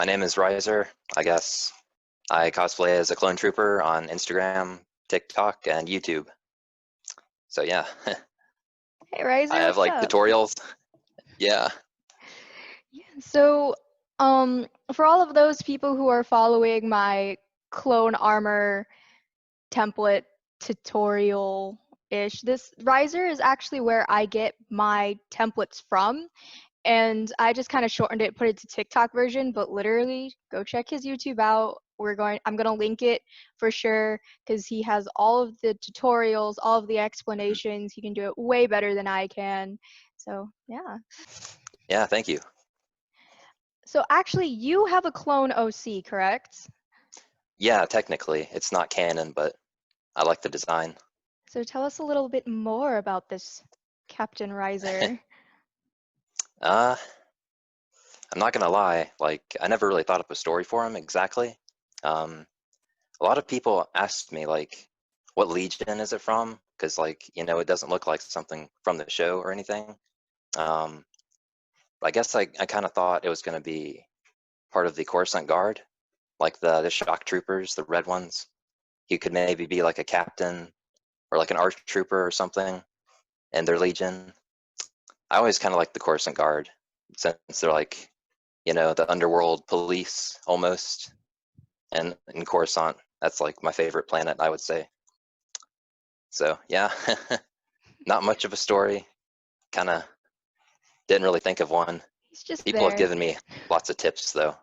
My name is Ryzer. I guess I cosplay as a clone trooper on Instagram, TikTok, and YouTube. So yeah, Hey I Ryzer, have what's like up? tutorials. Yeah. Yeah, so for all of those people who are following my clone armor template tutorial-ish, this Ryzer is actually where I get my templates from, and I just kind of shortened it, put it to TikTok version, but literally go check his YouTube out. I'm gonna link it for sure because he has all of the tutorials, all of the explanations. He can do it way better than I can. So yeah. Yeah, thank you. So actually, you have a clone OC, correct? Yeah, technically, it's not canon, but I like the design. So tell us a little bit more about this Captain Riser. uh, I'm not gonna lie, like I never really thought up a story for him exactly. Um, a lot of people asked me like, what Legion is it from? Because it doesn't look like something from the show or anything. Um, I guess I kind of thought it was gonna be part of the Coruscant Guard, like the shock troopers, the red ones. He could maybe be like a captain or like an arch trooper or something in their legion. I always kind of like the Coruscant Guard since they're like, the underworld police almost. And in Coruscant, that's like my favorite planet, I would say. So yeah, not much of a story. Kind of didn't really think of one. He's just People have there. given me lots of tips though.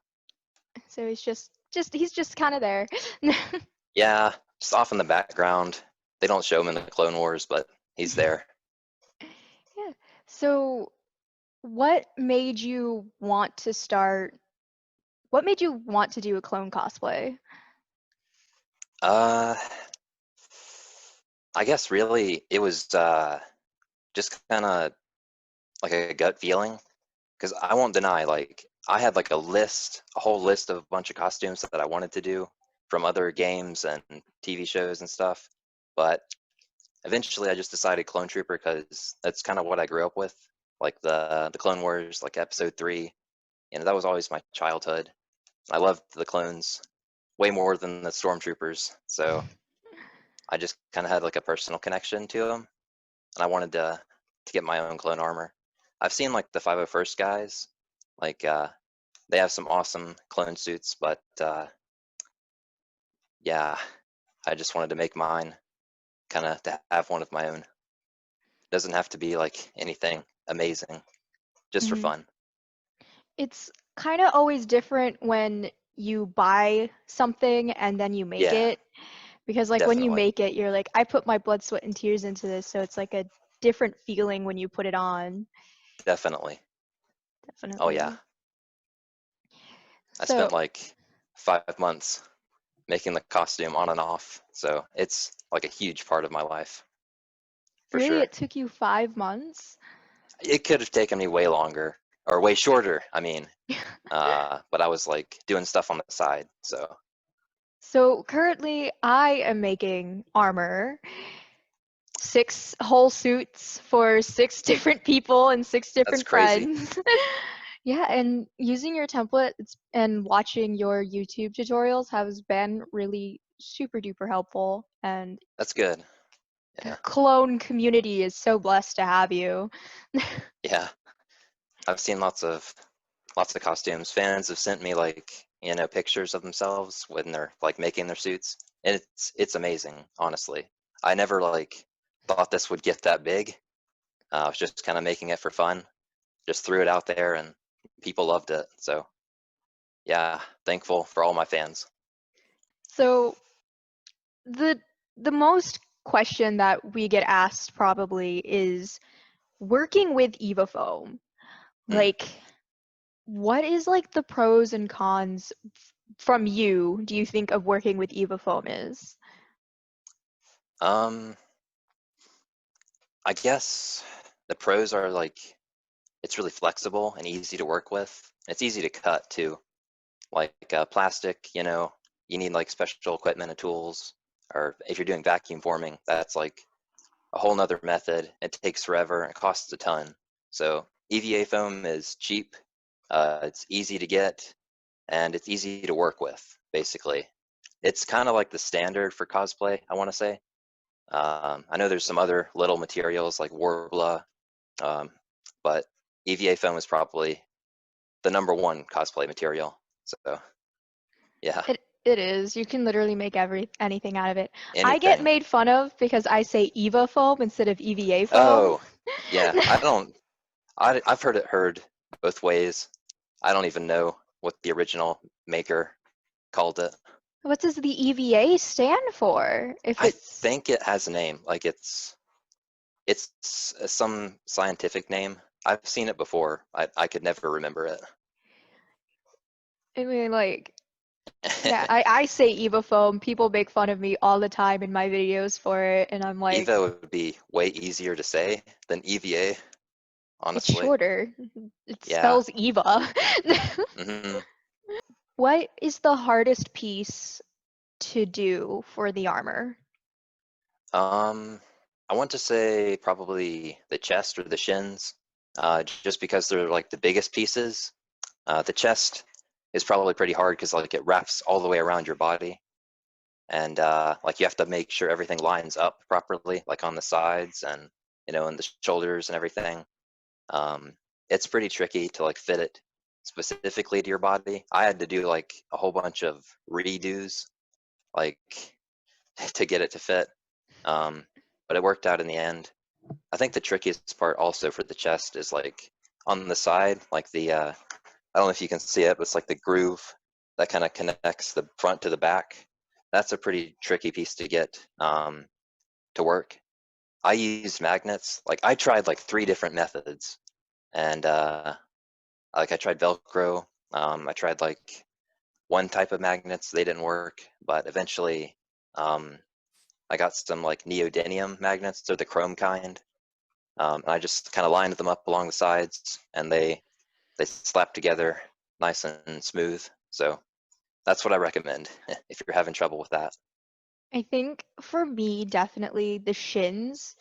So he's just kind of there. Yeah, just off in the background. They don't show him in the Clone Wars, but he's there. Yeah. So what made you want to start? What made you want to do a clone cosplay? Uh, I guess really it was just kind of like a gut feeling because I won't deny, like I had like a whole list of a bunch of costumes that I wanted to do from other games and TV shows and stuff. But eventually I just decided Clone Trooper because that's kind of what I grew up with, like the Clone Wars, like Episode 3. That was always my childhood. I loved the clones way more than the stormtroopers, so I just kind of had like a personal connection to them, and I wanted to get my own clone armor. I've seen like the 501st guys, like they have some awesome clone suits, but yeah, I just wanted to make mine, kind of to have one of my own. Doesn't have to be like anything amazing, just for Mhm. fun. It's kind of always different when you buy something and then you make Yeah, it. Because like when you definitely, make it, you're like, I put my blood, sweat, and tears into this, so it's like a different feeling when you put it on. definitely. Oh yeah, Definitely. I So spent like 5 months making the costume on and off, so it's like a huge part of my life for really, sure. it took you 5 months? It could have taken me way longer or way shorter, I mean, but I was like doing stuff on the side, so So currently, I am making armor, 6 whole suits for 6 different people and six that's different crazy. friends. Yeah, and using your templates and watching your YouTube tutorials has been really super duper helpful. And That's good. the Yeah, clone community is so blessed to have you. yeah. I've seen lots of costumes. Fans have sent me like pictures of themselves when they're like making their suits, and it's amazing. Honestly, I never like thought this would get that big. I was just kind of making it for fun. Just threw it out there, and people loved it. So yeah, thankful for all my fans. So the the most question that we get asked probably is working with EvaFoam. Hmm. Like, what is like the pros and cons from you, do you think, of working with EvaFoam is? Um, I guess the pros are like it's really flexible and easy to work with. It's easy to cut too. Like plastic, you need like special equipment and tools. Or if you're doing vacuum forming, that's like a whole nother method. It takes forever and it costs a ton. So EVA foam is cheap. It's easy to get, and it's easy to work with, basically. It's kind of like the standard for cosplay, I want to say. I know there's some other little materials like Warbler, um, but EVA foam is probably the #1 cosplay material. So yeah, It is. You can literally make anything out of it. I get anything. made fun of because I say EVA foam instead of EVA foam. Oh, yeah. I've heard both ways. I don't even know what the original maker called it. What does the EVA stand for? If I it's, think it has a name, like it's some scientific name. I've seen it before. I could never remember it. I mean, like, yeah, I say EVA foam. People make fun of me all the time in my videos for it, and I'm like, EVA would be way easier to say than EVA, it's honestly. shorter. It Yeah. spells EVA. hmm What is the hardest piece to do for the armor? Um, I want to say probably the chest or the shins, just because they're like the biggest pieces. The chest is probably pretty hard because like it wraps all the way around your body, and like you have to make sure everything lines up properly, like on the sides and and the shoulders and everything. Um, it's pretty tricky to like fit it specifically to your body. I had to do like a whole bunch of redos, like to get it to fit. Um, but it worked out in the end. I think the trickiest part also for the chest is like on the side, like I don't know if you can see it, but it's like the groove that kind of connects the front to the back. That's a pretty tricky piece to get to work. I used magnets. Like I tried like 3 different methods, and like I tried Velcro. I tried like one type of magnets. They didn't work, but eventually um, I got some like neodymium magnets. They're the chrome kind. And I just kind of lined them up along the sides, and they slap together nice and smooth. So that's what I recommend if you're having trouble with that. I think for me, definitely the shins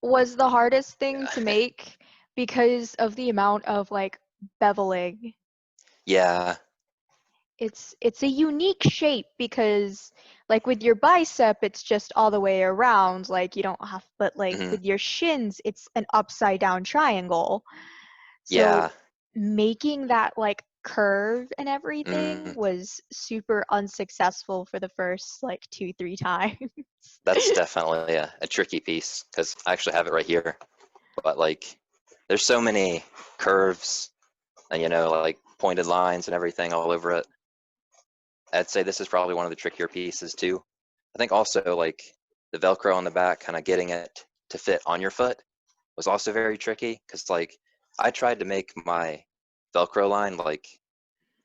was the hardest thing to Yeah. make because of the amount of like beveling. Yeah. It's a unique shape because like with your bicep it's just all the way around, like you don't have, but like hmm with your shins it's an upside down triangle. So Yeah. making that like curve and everything mm was super unsuccessful for the first like 2-3 times. That's definitely a tricky piece because I actually have it right here. But like, there's so many curves and like pointed lines and everything all over it. I'd say this is probably one of the trickier pieces too. I think also like the Velcro on the back, kind of getting it to fit on your foot was also very tricky because like I tried to make my Velcro line like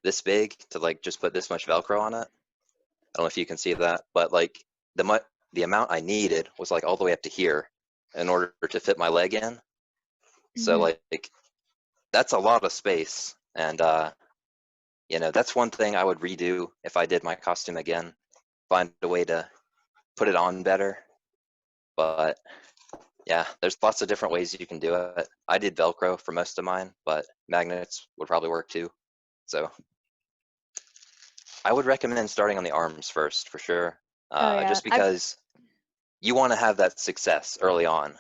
this big to like just put this much Velcro on it. I don't know if you can see that, but like the amount I needed was like all the way up to here in order to fit my leg in. So Mhm. like that's a lot of space, and that's one thing I would redo if I did my costume again. Find a way to put it on better. But yeah, there's lots of different ways you can do it. I did Velcro for most of mine, but magnets would probably work too. So I would recommend starting on the arms first for sure, Oh yeah, just because you want to have that success early on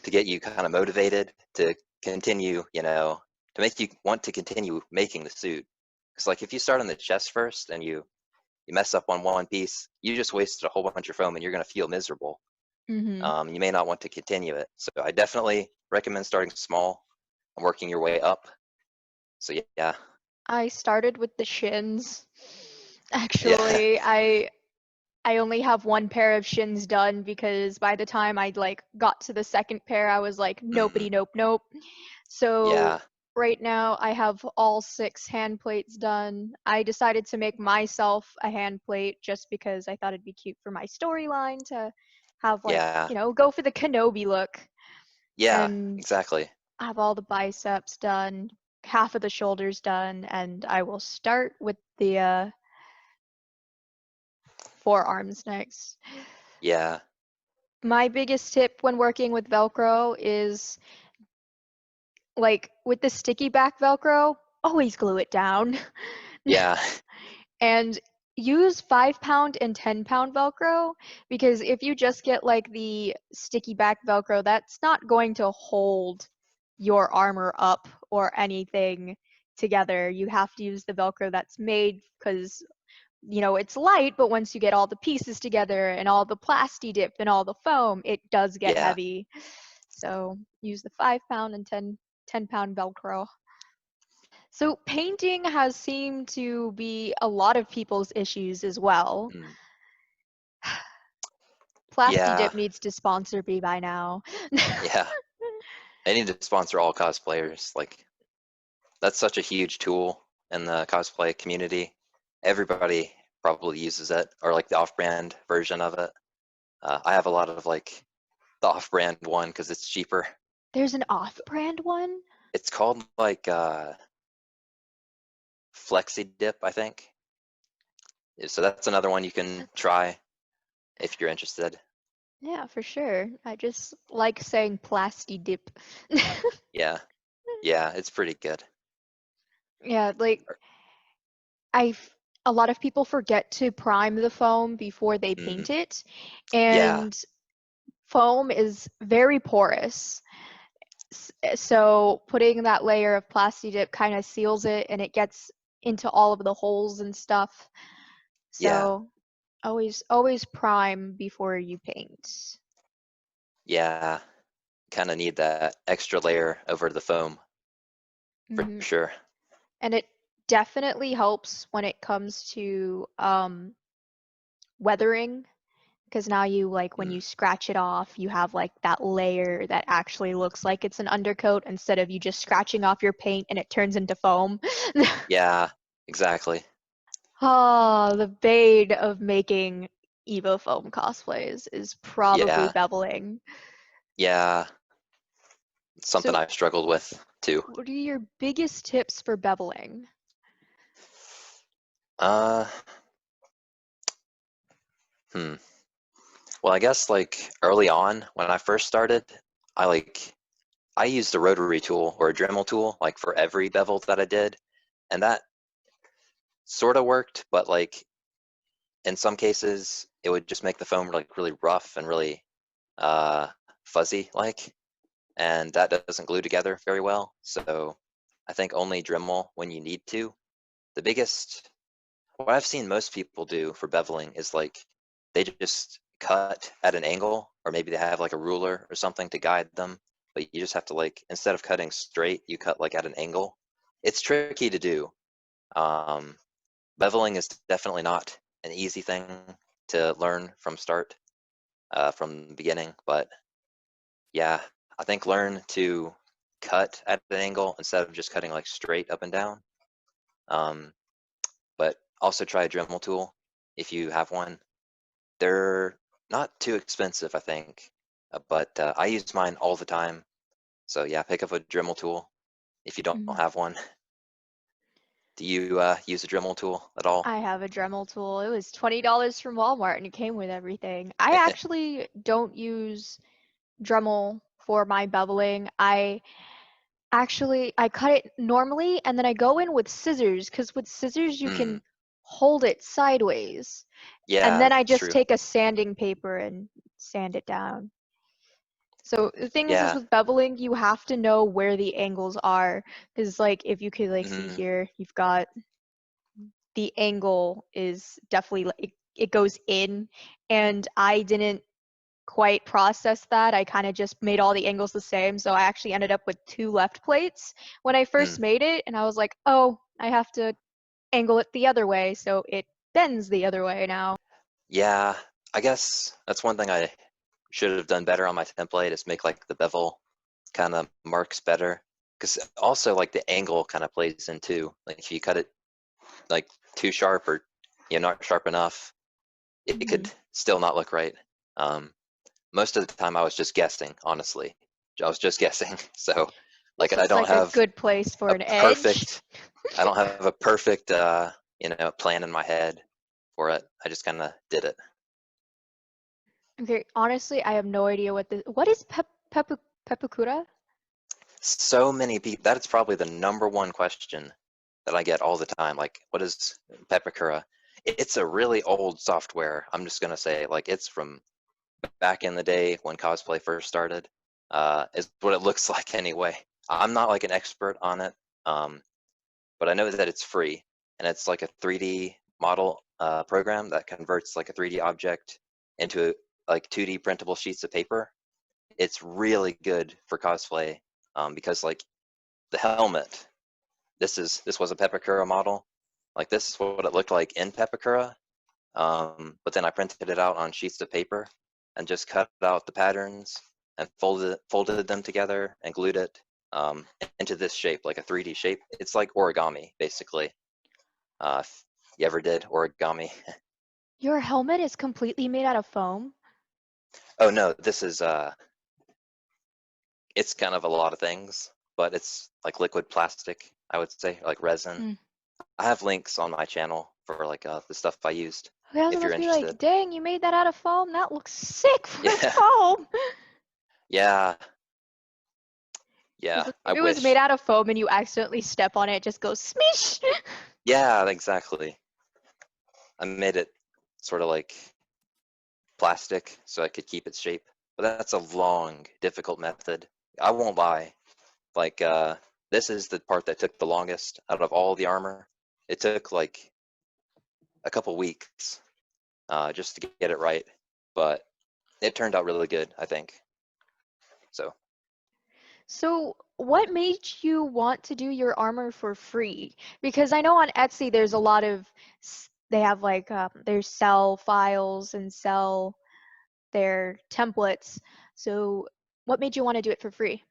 to get you kind of motivated to continue, to make you want to continue making the suit. Because like if you start on the chest first and you mess up on one piece, you just wasted a whole bunch of foam and you're going to feel miserable. Mhm. You may not want to continue it. So I definitely recommend starting small and working your way up. So yeah, I started with the shins. yeah, Actually, I only have one pair of shins done because by the time I like got to the second pair, I was like, mm, nopey nope nope. So yeah, right now I have all 6 hand plates done. I decided to make myself a hand plate just because I thought it'd be cute for my storyline to have like, yeah, go for the Kenobi look. yeah, And exactly. I have all the biceps done, half of the shoulders done, and I will start with the forearms next. Yeah, My biggest tip when working with Velcro is like with the sticky back Velcro, always glue it down. yeah. And use 5 pound and 10 pound Velcro, because if you just get like the sticky back Velcro, that's not going to hold your armor up or anything together. You have to use the Velcro that's made, because it's light, but once you get all the pieces together and all the plasti dip and all the foam, it does get Yeah. heavy. So use the 5 pound and 10 pound Velcro. So painting has seemed to be a lot of people's issues as well. Mm. Plasti Yeah. Dip needs to sponsor me by now. Yeah. I need to sponsor all cosplayers. Like, that's such a huge tool in the cosplay community. Everybody probably uses it, or like the off-brand version of it. I have a lot of like the off-brand one because it's cheaper. There's an off-brand one? It's called like Flexi Dip, I think. So that's another one you can try if you're interested. Yeah, for sure. I just like saying Plasti Dip. Yeah, yeah, it's pretty good. Yeah, like I a lot of people forget to prime the foam before they Mm, paint it, yeah, and foam is very porous. So putting that layer of Plasti Dip kind of seals it, and it gets into all of the holes and stuff. yeah, So always prime before you paint. yeah. Kind of need that extra layer over the foam for Hmm. sure. And it definitely helps when it comes to weathering, because now you like when Mm, you scratch it off, you have like that layer that actually looks like it's an undercoat instead of you just scratching off your paint and it turns into foam. yeah, exactly. Ah, the bane of making Evo foam cosplays is probably Yeah, beveling. yeah. It's something So, I've struggled with too. what are your biggest tips for beveling? Uh, hmm. Well, I guess like early on when I first started, I used a rotary tool or a Dremel tool like for every bevel that I did, and that sort of worked, but like in some cases it would just make the foam like really rough and really uh, fuzzy like, and that doesn't glue together very well. So I think only Dremel when you need to. The biggest, what I've seen most people do for beveling is like they just cut at an angle, or maybe they have like a ruler or something to guide them, but you just have to like, instead of cutting straight, you cut like at an angle. It's tricky to do. Um, Beveling is definitely not an easy thing to learn from start, from the beginning, but yeah, I think learn to cut at an angle instead of just cutting like straight up and down. Um, but also try a Dremel tool if you have one. They're not too expensive, I think, but I use mine all the time. So yeah, pick up a Dremel tool if you don't Mhm. have one. Do you use a Dremel tool at all? I have a Dremel tool. It was $20 from Walmart and it came with everything. I actually don't use Dremel for my beveling. I cut it normally and then I go in with scissors, because with scissors you Mm, can hold it sideways. And yeah, then I that's just true. take a sanding paper and sand it down. So the thing is Yeah. with beveling, you have to know where the angles are, because like if you could like see Hmm. here, you've got the angle is definitely like it goes in, and I didn't quite process that. I kind of just made all the angles the same, so I actually ended up with two left plates when I Mm, first made it, and I was like, oh, I have to angle it the other way, so it bends the other way now. yeah, I guess that's one thing I should have done better on my template is make like the bevel kind of marks better. Because also like the angle kind of plays in too. Like if you cut it like too sharp or not sharp enough, it Hmm. could still not look right. Most of the time I was just guessing, honestly. I was just guessing. So It's like I just don't like a have good place for a an edge. perfect I don't have a perfect plan in my head for it. I just kind of did it. Okay, honestly, I have no idea what is pepukura? So many people, that is probably the number one question that I get all the time. Like, what is Pepakura? It's a really old software. I'm just gonna say, like, it's from back in the day when cosplay first started. Is what it looks like anyway. I'm not like an expert on it, um, but I know that it's free, and it's like a 3D model program that converts like a 3D object into like 2D printable sheets of paper. It's really good for cosplay, because like the helmet, this was a Pepakura model. Like, this is what it looked like in Pepakura, but then I printed it out on sheets of paper and just cut out the patterns and folded them together and glued it, into this shape, like a 3D shape. It's like origami, basically. If you ever did origami. Your helmet is completely made out of foam? Oh no, this is it's kind of a lot of things, but it's like liquid plastic, I would say, like resin. Mm. I have links on my channel for like the stuff I used, I was if about you're to be like, interested. dang, you made that out of foam? That looks sick for Yeah, foam. yeah, Because yeah. I if it was made wish. out of foam and you accidentally step on it, it just goes smish. Yeah, exactly. I made it sort of like plastic so I could keep its shape. But that's a long, difficult method. I won't lie. Like, this is the part that took the longest out of all the armor. It took like a couple weeks, just to get it right, but it turned out really good, I think. So, So, what made you want to do your armor for free? Because I know on Etsy there's a lot of they have like they sell files and sell their templates. So, what made you want to do it for free?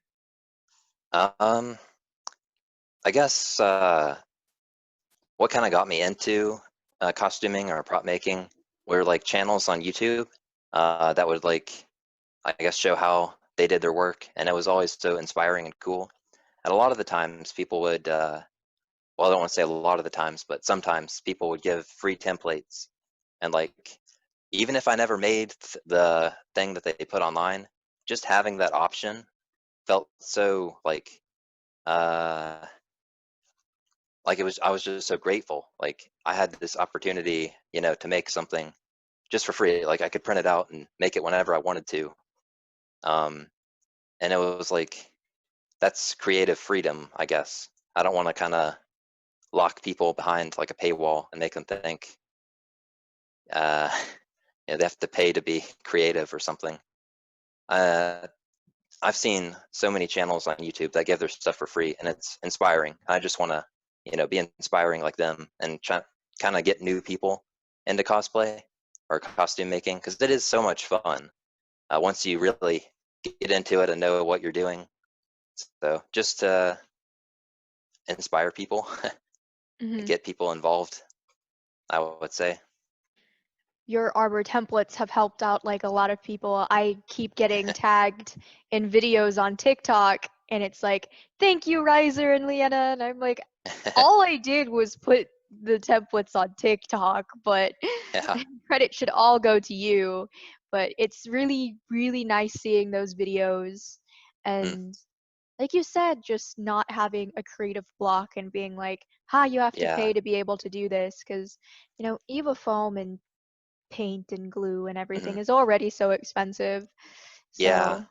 um, I guess what kind of got me into costuming or prop making were like channels on YouTube that would like, I guess, show how they did their work, and it was always so inspiring and cool. And a lot of the times people would, well, I don't want to say a lot of the times, but sometimes people would give free templates, and like, even if I never made the thing that they put online, just having that option felt so uh, like it was, I was just so grateful. Like, I had this opportunity, to make something just for free. Like, I could print it out and make it whenever I wanted to. Um, and it was like, that's creative freedom, I guess. I don't want to kind of lock people behind like a paywall and make them think, uh, they have to pay to be creative or something. Uh, I've seen so many channels on YouTube that give their stuff for free, and it's inspiring. I just want to, be inspiring like them and try kind of get new people into cosplay or costume making, because it is so much fun once you really get into it and know what you're doing. So just to inspire people and Hmm. get people involved, I would say. Your armor templates have helped out like a lot of people. I keep getting tagged in videos on TikTok and it's like, "Thank you, Ryzer and Leanna." And I'm like, all I did was put the templates on TikTok, but Yeah. credit should all go to you. But it's really, really nice seeing those videos. Mm, And like you said, just not having a creative block and being like, ha, you have to yeah. pay to be able to do this. Because, Eva Foam and paint and glue and everything Hmm. is already so expensive. Yeah. So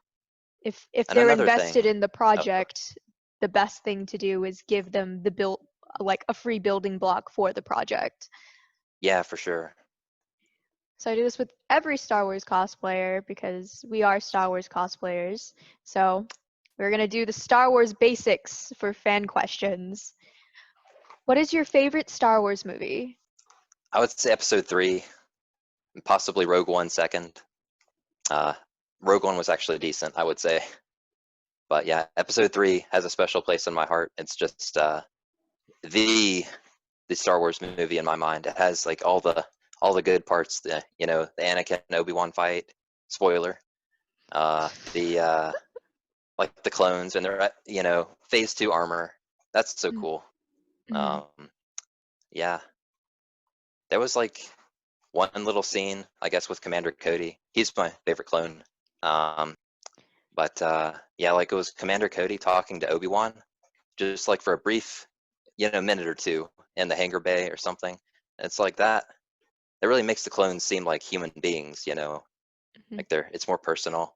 if And they're another invested thing. in the Oh, project, the best thing to do is give them the build like a free building block for the project. yeah, for sure. So I do this with every Star Wars cosplayer because we are Star Wars cosplayers. So we're gonna do the Star Wars basics for fan questions. What is your favorite Star Wars movie? I would say episode 3, and possibly Rogue One second. Uh, Rogue One was actually decent, I would say. But yeah, episode 3 has a special place in my heart. It's just the the Star Wars movie in my mind. It has like all the good parts. The Anakin and Obi-Wan fight. Spoiler. The like the clones and their phase 2 armor. That's so cool. Mm-hmm. Um, yeah, there was like one little scene, I guess, with Commander Cody. He's my favorite clone. Um, but yeah, like, it was Commander Cody talking to Obi-Wan, just like for a brief minute or two in the hangar bay or something. It's like that. It really makes the clones seem like human beings, Mhm. like it's more personal.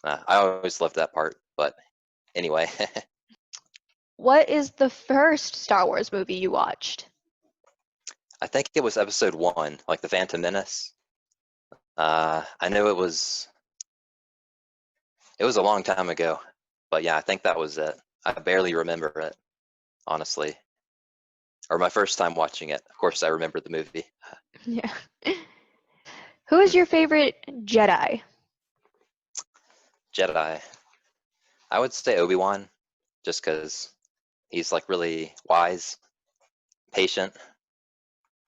I always loved that part, but anyway, What is the first Star Wars movie you watched? I think it was episode 1, like the Phantom Menace. I know it was a long time ago, but yeah, I think that was it. I barely remember it, honestly. Or my first time watching it. Of course, I remember the movie. Yeah. Who is your favorite Jedi? Jedi. I would say Obi-Wan, just because he's like really wise, patient.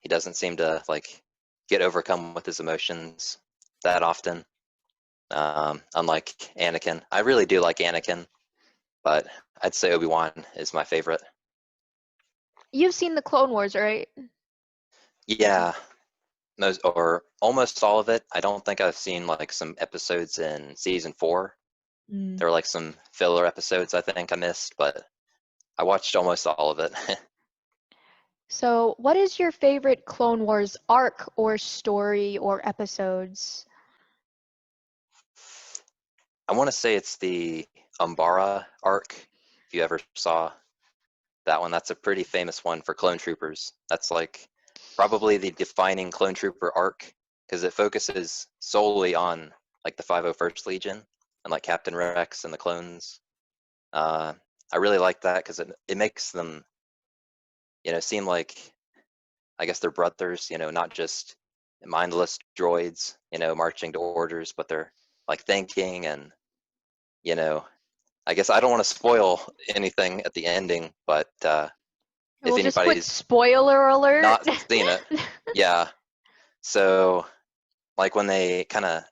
He doesn't seem to like get overcome with his emotions that often. Unlike Anakin. I really do like Anakin, but I'd say Obi-Wan is my favorite. You've seen the Clone Wars, right? Yeah, most or almost all of it. I don't think I've seen like some episodes in season 4. Mm. There were like some filler episodes I think I missed, but I watched almost all of it. So, what is your favorite Clone Wars arc or story or episodes? I want to say it's the Umbara arc. If you ever saw that one, that's a pretty famous one for clone troopers. That's like probably the defining clone trooper arc because it focuses solely on like the 501st Legion and like Captain Rex and the clones. Uh, I really like that because it makes them, seem like I guess they're brothers, not just mindless droids, marching to orders, but they're like thinking and, you know, I guess I don't want to spoil anything at the ending, but if We'll just put anybody's spoiler alert. not seen it, yeah. So like when they kind of,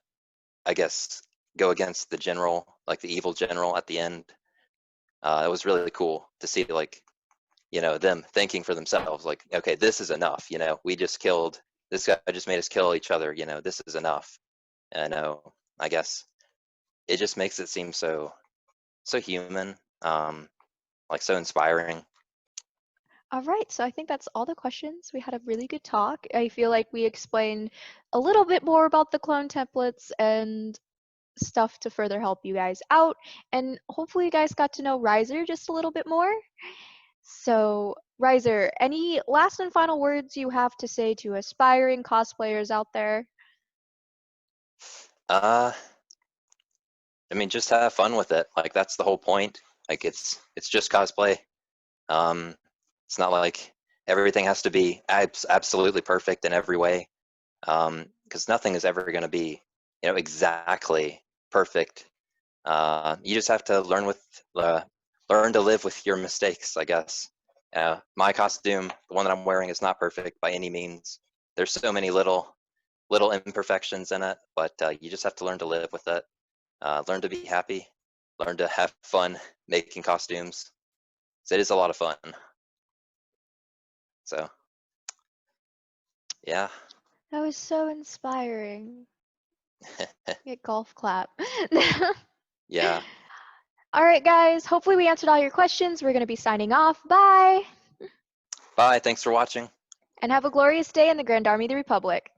I guess, go against the general, like the evil general at the end, it was really cool to see like, them thinking for themselves, like, okay, this is enough. We just killed this guy. Just made us kill each other. This is enough. And I know, I guess it just makes it seem so human, like so inspiring. All right, so I think that's all the questions. We had a really good talk. I feel like we explained a little bit more about the clone templates and stuff to further help you guys out. And hopefully you guys got to know Ryzer just a little bit more. So, Ryzer, any last and final words you have to say to aspiring cosplayers out there? Uh, I mean, just have fun with it. Like that's the whole point. Like it's just cosplay. Um, it's not like everything has to be absolutely perfect in every way. Because nothing is ever going to be, exactly perfect. You just have to learn to live with your mistakes, I guess. My costume, the one that I'm wearing, is not perfect by any means. There's so many little imperfections in it, but you just have to learn to live with it. Learn to be happy. Learn to have fun making costumes. So it is a lot of fun. So yeah, That was so inspiring. Get golf clap. yeah. All right, guys. Hopefully, we answered all your questions. We're going to be signing off. Bye. Bye. Thanks for watching. And have a glorious day in the Grand Army of the Republic.